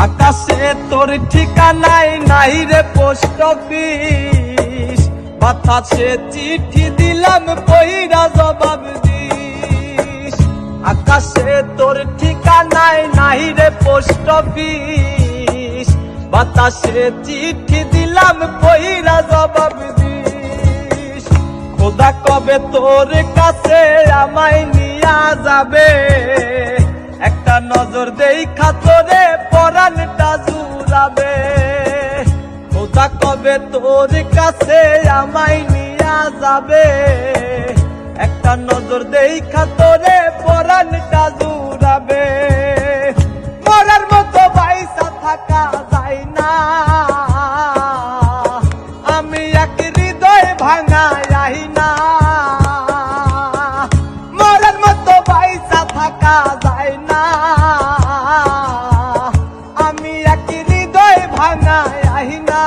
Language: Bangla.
আকাশে তোর ঠিকানাই নাই রে পোস্ট অফিস, বাতাসে চিঠি দিলাম কইরা জবাব দিস। আকাশে তোর ঠিকানাই নাই রে পোস্ট অফিস, বাতাসে চিঠি দিলাম কইরা জবাব দিস। খোদা কবে তোর কাছে আমায় নিয়া যাবে, একটা নজর দেখা তোরে পরাণটা জুড়াবে। খোদা কবে তোর কাছে আমায় নিয়া যাবে, একটা নজর দেখা তোরে পরাণটা জুড়াবে। মরার মতো পয়সা থাকা যায় না, আমি এক হৃদয় ভাঙাই না। মরার মতো পয়সা থাকা যায় না, আমি এক হৃদয় ভাঙাই না।